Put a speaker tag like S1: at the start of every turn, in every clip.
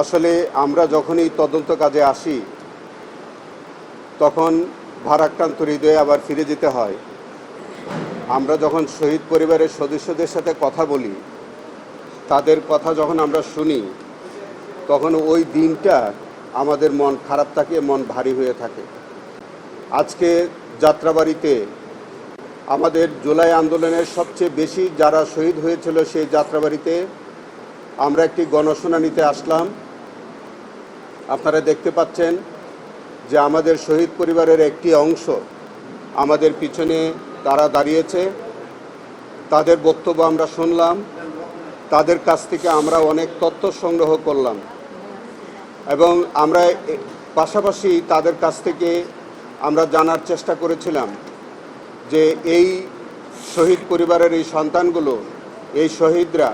S1: আসলে আমরা যখনই তদন্ত কাজে আসি তখন ভারাক্রান্ত হৃদয়ে আবার ফিরে যেতে হয়। আমরা যখন শহীদ পরিবারের সদস্যদের সাথে কথা বলি, তাদের কথা যখন আমরা শুনি, তখন ওই দিনটা আমাদের মন খারাপ থাকে, মন ভারী হয়ে থাকে। আজকে যাত্রাবাড়িতে আমাদের জুলাই আন্দোলনের সবচেয়ে বেশি যারা শহীদ হয়েছিল সেই যাত্রাবাড়িতে আমরা একটি গণশুনানিতে আসলাম। আপনারা দেখতে পাচ্ছেন যে আমাদের শহীদ পরিবারের একটি অংশ আমাদের পিছনে তারা দাঁড়িয়েছে। তাদের বক্তব্য আমরা শুনলাম, তাদের কাছ থেকে আমরা অনেক তথ্য সংগ্রহ করলাম এবং আমরা পাশাপাশি তাদের কাছ থেকে আমরা জানার চেষ্টা করেছিলাম যে এই শহীদ পরিবারের এই সন্তানগুলো, এই শহীদরা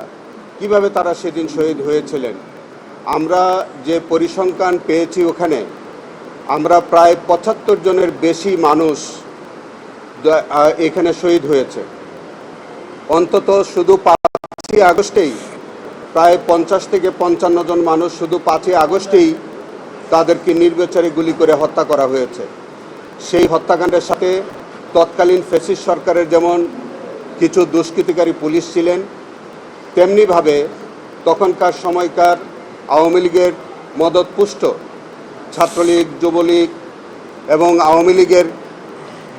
S1: কিভাবে তারা সেদিন শহীদ হয়েছিলেন। আমরা যে পরিসংখ্যান পেয়েছি ওখানে আমরা প্রায় ৭৫ জনের বেশি মানুষ এখানে শহীদ হয়েছে। অন্তত শুধু ৫ই আগস্টেই প্রায় ৫০ থেকে ৫৫ জন মানুষ শুধু ৫ই আগস্টেই তাদেরকে নির্বিচারে গুলি করে হত্যা করা হয়েছে। সেই হত্যাকাণ্ডের সাথে তৎকালীন ফ্যাসিস্ট সরকারের যেমন কিছু দুষ্কৃতিকারী পুলিশ ছিলেন, তেমনিভাবে তখনকার সময়কার আওয়ামী লীগের মদতপুষ্ট ছাত্রলীগ, যুবলীগ এবং আওয়ামী লীগের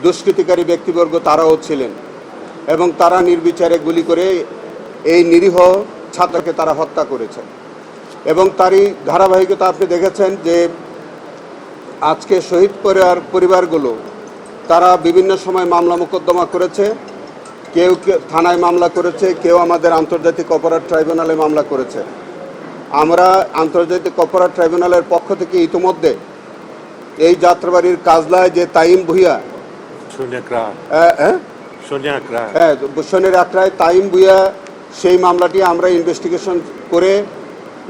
S1: দুষ্কৃতিকারী ব্যক্তিবর্গ তারাও ছিলেন এবং তারা নির্বিচারে গুলি করে এই নিরীহ ছাত্রকে তারা হত্যা করেছে। এবং তারই ধারাবাহিকতা আপনি দেখেছেন যে আজকে শহীদ পরিবারগুলো তারা বিভিন্ন সময় মামলা মোকদ্দমা করেছে। কেউ থানায় মামলা করেছে, কেউ আমাদের আন্তর্জাতিক অপরাধ ট্রাইব্যুনালে মামলা করেছে। আমরা আন্তর্জাতিক অপরাধ ট্রাইব্যুনালের পক্ষ থেকে ইতিমধ্যে এই যাত্রাবাড়ির কাজলায় যে তাইম ভুঁইয়া, শনির আখড়ায় তাইম ভুঁইয়া, সেই মামলাটি আমরা ইনভেস্টিগেশন করে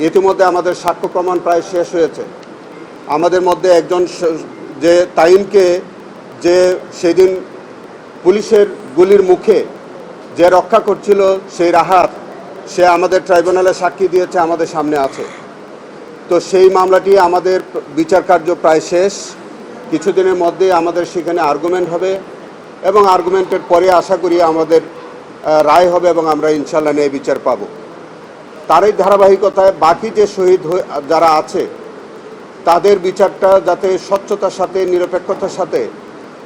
S1: ইতিমধ্যে আমাদের সাক্ষ্য প্রমাণ প্রায় শেষ হয়েছে। আমাদের মধ্যে একজন যে তাইমকে যে সেদিন পুলিশের গুলির মুখে যে রক্ষা করছিল, সেই রাহাত, সে আমাদের ট্রাইব্যুনালে সাক্ষী দিয়েছে, আমাদের সামনে আছে। তো সেই মামলাটি আমাদের বিচার কার্য প্রায় শেষ। কিছুদিনের মধ্যে আমাদের সেখানে আর্গুমেন্ট হবে এবং আর্গুমেন্টের পরে আশা করি আমাদের রায় হবে এবং আমরা ইনশাল্লাহ ন্যায় বিচার পাব। তারই ধারাবাহিকতায় বাকি যে শহীদ যারা আছে তাদের বিচারটা যাতে স্বচ্ছতার সাথে, নিরপেক্ষতার সাথে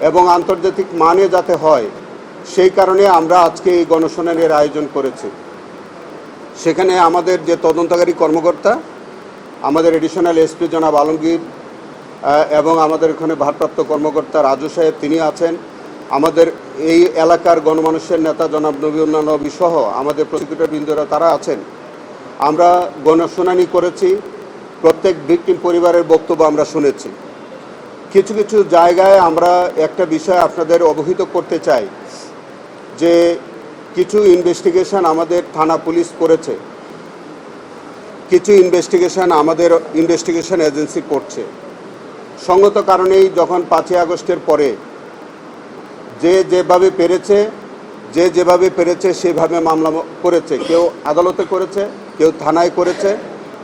S1: এবং আন্তর্জাতিক মানে যাতে হয়, সেই কারণে আমরা আজকে এই গণশুনানির আয়োজন করেছি। সেখানে আমাদের যে তদন্তকারী কর্মকর্তা, আমাদের এডিশনাল এসপি জনাব আলমগীর এবং আমাদের এখানে ভারপ্রাপ্ত কর্মকর্তা রাজু সাহেব তিনি আছেন, আমাদের এই এলাকার গণমানুষের নেতা জনাব নবীউল্লাহ নবী সহ আমাদের প্রসিকিউটর বৃন্দরা তারা আছেন। আমরা গণশুনানি করেছি, প্রত্যেক ভিকটিম পরিবারের বক্তব্য আমরা শুনেছি। কিছু কিছু জায়গায় আমরা একটা বিষয় আপনাদের অবহিত করতে চাই যে কিছু ইনভেস্টিগেশন আমাদের থানা পুলিশ করেছে, কিছু ইনভেস্টিগেশন আমাদের ইনভেস্টিগেশন এজেন্সি করছে। সঙ্গত কারণেই যখন 5ই আগস্টের পরে যে যেভাবে পেরেছে সেভাবে মামলা করেছে। কেউ আদালতে করেছে, কেউ থানায় করেছে,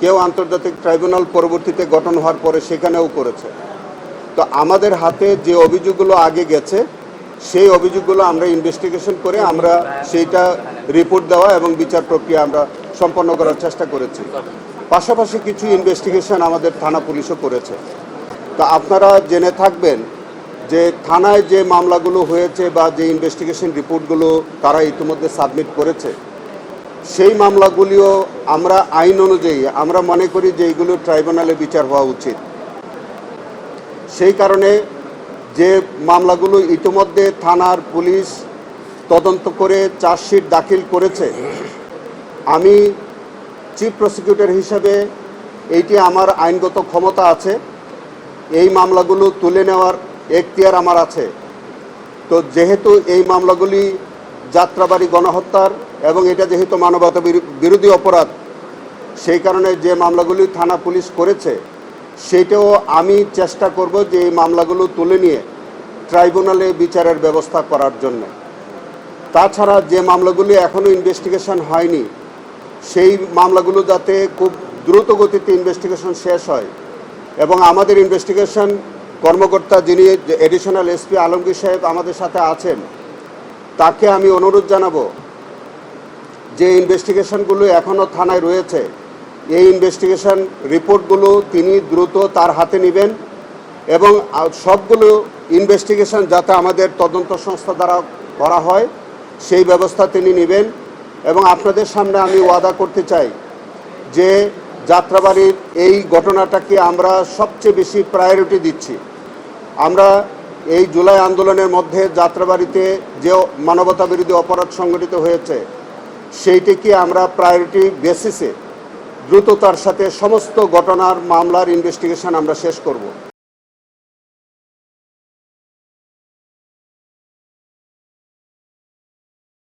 S1: কেউ আন্তর্জাতিক ট্রাইব্যুনাল পরবর্তীতে গঠন হওয়ার পরে সেখানেও করেছে। তো আমাদের হাতে যে অভিযোগগুলো আগে গেছে সেই অভিযোগগুলো আমরা ইনভেস্টিগেশন করে আমরা সেইটা রিপোর্ট দেওয়া এবং বিচার প্রক্রিয়া আমরা সম্পন্ন করার চেষ্টা করেছি। পাশাপাশি কিছু ইনভেস্টিগেশন আমাদের থানা পুলিশও করেছে। তো আপনারা জেনে থাকবেন যে থানায় যে মামলাগুলো হয়েছে বা যে ইনভেস্টিগেশন রিপোর্টগুলো তারা ইতিমধ্যে সাবমিট করেছে, সেই মামলাগুলিও আমরা আইন অনুযায়ী আমরা মনে করি যে এইগুলো ট্রাইব্যুনালে বিচার হওয়া উচিত। সেই কারণে যে মামলাগুলো ইতিমধ্যে থানার পুলিশ তদন্ত করে চার্জশিট দাখিল করেছে, আমি চিফ প্রসিকিউটর হিসাবে এইটি আমার আইনগত ক্ষমতা আছে, এই মামলাগুলো তুলে নেওয়ার এখতিয়ার আমার আছে। তো যেহেতু এই মামলাগুলি যাত্রাবাড়ি গণহত্যার এবং এটা যেহেতু মানবতা বিরোধী অপরাধ, সেই কারণে যে মামলাগুলি থানা পুলিশ করেছে সেটাও আমি চেষ্টা করব যে এই মামলাগুলো তুলে নিয়ে ট্রাইব্যুনালে বিচারের ব্যবস্থা করার জন্য। তাছাড়া যে মামলাগুলি এখনও ইনভেস্টিগেশন হয়নি সেই মামলাগুলো যাতে খুব দ্রুত গতিতে ইনভেস্টিগেশন শেষ হয় এবং আমাদের ইনভেস্টিগেশন কর্মকর্তা যিনি এডিশনাল এসপি আলমগীর সাহেব আমাদের সাথে আছেন, তাকে আমি অনুরোধ জানাবো যে ইনভেস্টিগেশনগুলো এখনও থানায় রয়েছে, এই ইনভেস্টিগেশন রিপোর্টগুলো তিনি দ্রুত তার হাতে নেবেন এবং সবগুলো ইনভেস্টিগেশন যাতে আমাদের তদন্ত সংস্থা দ্বারা করা হয় সেই ব্যবস্থা তিনি নেবেন। এবং আপনাদের সামনে আমি ওয়াদা করতে চাই যে যাত্রাবাড়ির এই ঘটনাটাকে আমরা সবচেয়ে বেশি প্রায়োরিটি দিচ্ছি। আমরা এই জুলাই আন্দোলনের মধ্যে যাত্রাবাড়িতে যে মানবতাবিরোধী অপরাধ সংঘটিত হয়েছে সেইটিকে আমরা প্রায়োরিটি বেসিসে দ্রুততার সাথে সমস্ত ঘটনার মামলার ইনভেস্টিগেশন আমরা শেষ করব।